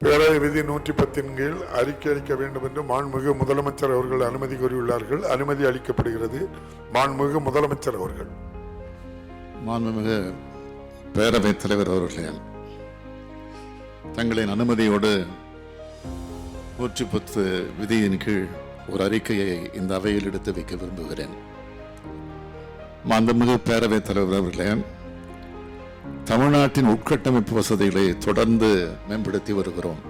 பேரவை விதி 110 கீழ் அறிக்கை அளிக்க வேண்டும் என்று மாண்புமிகு முதலமைச்சர் அவர்கள் அனுமதி கோரியுள்ளார்கள். அனுமதி அளிக்கப்படுகிறது. மாண்புமிகு முதலமைச்சர் அவர்கள். மாண்புமிகு பேரவைத் தலைவர் அவர்களே, தங்களின் அனுமதியோடு 110 விதியின் கீழ் ஒரு அறிக்கையை இந்த அவையில் எடுத்து வைக்க விரும்புகிறேன். மாண்புமிகு பேரவைத் தலைவர் அவர்களே, தமிழ்நாட்டின் உட்கட்டமைப்பு வசதிகளை தொடர்ந்து மேம்படுத்தி வருகிறோம்.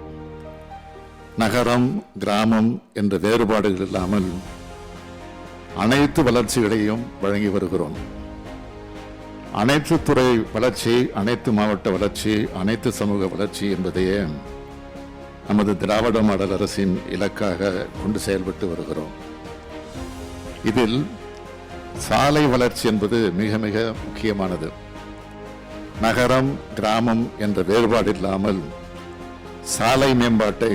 நகரம், கிராமம் என்ற வேறுபாடுகள் இல்லாமல் அனைத்து வளர்ச்சிகளையும் வழங்கி வருகிறோம். அனைத்து துறை வளர்ச்சி, அனைத்து மாவட்ட வளர்ச்சி, அனைத்து சமூக வளர்ச்சி என்பதையே நமது திராவிட மாடல் அரசின் இலக்காக கொண்டு செயல்பட்டு வருகிறோம். இதில் சாலை வளர்ச்சி என்பது மிக மிக முக்கியமானது. நகரம், கிராமம் என்ற வேறுபாடு இல்லாமல் சாலை மேம்பாட்டை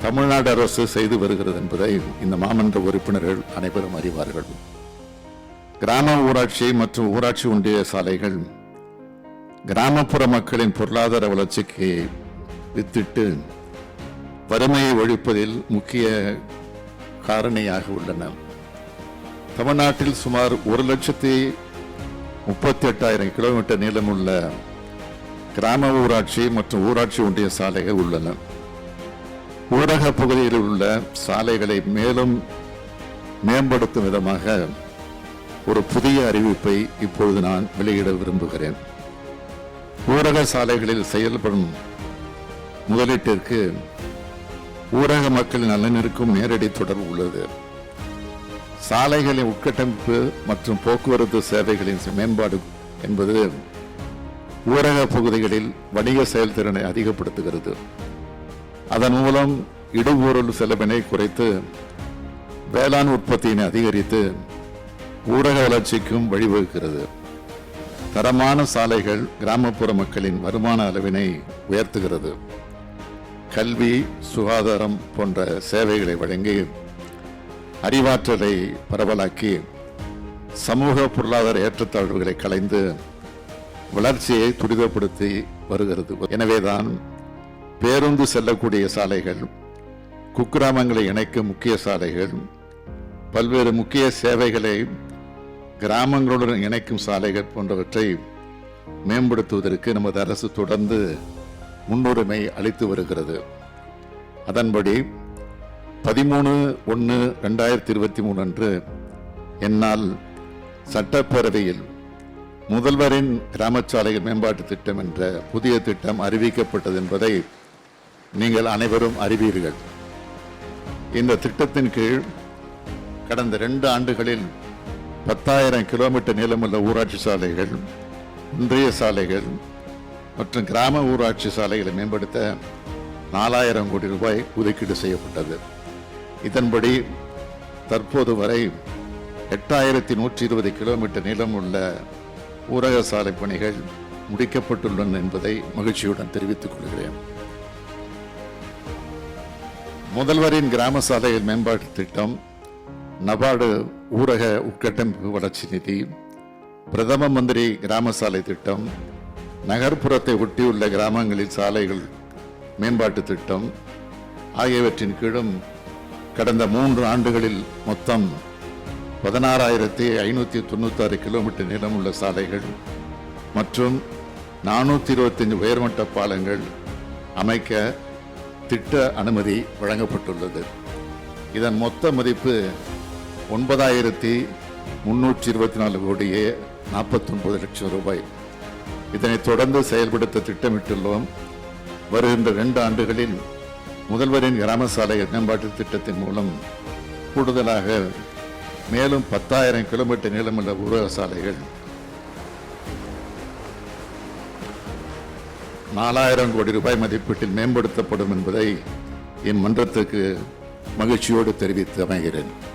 தமிழ்நாடு அரசு செய்து வருகிறது என்பதை இந்த மாமன்ற உறுப்பினர்கள் அனைவரும் அறிவார்கள். கிராம ஊராட்சி மற்றும் ஊராட்சி ஒன்றிய சாலைகள் கிராமப்புற மக்களின் பொருளாதார வளர்ச்சிக்கு வித்திட்டு வறுமையை ஒழிப்பதில் முக்கிய காரணியாக உள்ளன. தமிழ்நாட்டில் சுமார் 1,38,000 கிலோமீட்டர் நீளமுள்ள கிராம ஊராட்சி மற்றும் ஊராட்சி ஒன்றிய சாலைகள் உள்ளன. ஊரக பகுதியில் உள்ள சாலைகளை மேலும் மேம்படுத்தும் விதமாக ஒரு புதிய அறிவிப்பை இப்பொழுது நான் வெளியிட விரும்புகிறேன். ஊரக சாலைகளில் செயல்படும் முதலீட்டிற்கு ஊரக மக்களின் நலனிற்கும் நேரடி தொடர்பு உள்ளது. சாலைகளின் உட்கட்டமைப்பு மற்றும் போக்குவரத்து சேவைகளின் மேம்பாடு என்பது ஊரக பகுதிகளில் வணிக செயல்திறனை அதிகப்படுத்துகிறது. அதன் மூலம் இடுபொருள் செலவினை குறைத்து வேளாண் உற்பத்தியினை அதிகரித்து ஊரக வளர்ச்சிக்கும் வழிவகுக்கிறது. தரமான சாலைகள் கிராமப்புற மக்களின் வருமான அளவினை உயர்த்துகிறது. கல்வி, சுகாதாரம் போன்ற சேவைகளை வழங்கி அறிவாற்றலை பரவலாக்கி சமூக பொருளாதார ஏற்றத்தாழ்வுகளை களைந்து வளர்ச்சியை துரிதப்படுத்தி வருகிறது. எனவேதான் பேருந்து செல்லக்கூடிய சாலைகள், குக்கிராமங்களை இணைக்கும் முக்கிய சாலைகள், பல்வேறு முக்கிய சேவைகளை கிராமங்களுடன் இணைக்கும் சாலைகள் போன்றவற்றை மேம்படுத்துவதற்கு நமது அரசு தொடர்ந்து முன்னுரிமை அளித்து வருகிறது. அதன்படி 13/1/2023 அன்று என்னால் சட்டப்பேரவையில் முதல்வரின் கிராம சாலைகள் மேம்பாட்டு திட்டம் என்ற புதிய திட்டம் அறிவிக்கப்பட்டது என்பதை நீங்கள் அனைவரும் அறிவீர்கள். இந்த திட்டத்தின் கீழ் கடந்த 2 ஆண்டுகளில் 10,000 கிலோமீட்டர் நீளமுள்ள ஊராட்சி சாலைகள், ஒன்றிய சாலைகள் மற்றும் கிராம ஊராட்சி சாலைகளை மேம்படுத்த 4,000 கோடி ரூபாய் ஒதுக்கீடு செய்யப்பட்டது. இதன்படி தற்போது வரை 8,120 கிலோமீட்டர் நீளம் உள்ள ஊரக சாலை பணிகள் முடிக்கப்பட்டுள்ளன என்பதை மகிழ்ச்சியுடன் தெரிவித்துக் கொள்கிறேன். முதல்வரின் கிராம சாலைகள் மேம்பாட்டு திட்டம், நபார்டு ஊரக உட்கட்டமைப்பு வளர்ச்சி நிதி, பிரதம மந்திரி கிராம சாலை திட்டம், நகர்ப்புறத்தை ஒட்டியுள்ள கிராமங்களில் சாலைகள் மேம்பாட்டு திட்டம் ஆகியவற்றின் கீழும் கடந்த 3 ஆண்டுகளில் மொத்தம் 16,596 கிலோமீட்டர் நீளமுள்ள சாலைகள் மற்றும் 425 உயர்மட்ட பாலங்கள் அமைக்க திட்ட அனுமதி வழங்கப்பட்டுள்ளது. இதன் மொத்த மதிப்பு 9,324 கோடியே 49 லட்சம் ரூபாய். இதனை தொடர்ந்து செயல்படுத்த திட்டமிட்டுள்ளோம். வருகின்ற 2 ஆண்டுகளில் முதல்வரின் கிராம சாலை மேம்பாட்டு திட்டத்தின் மூலம் கூடுதலாக மேலும் 10,000 கிலோமீட்டர் நீளமுள்ள ஊரக சாலைகள் 4,000 கோடி ரூபாய் மதிப்பீட்டில் மேம்படுத்தப்படும் என்பதை இம்மன்றத்துக்கு மகிழ்ச்சியோடு தெரிவித்து அமைகிறேன்.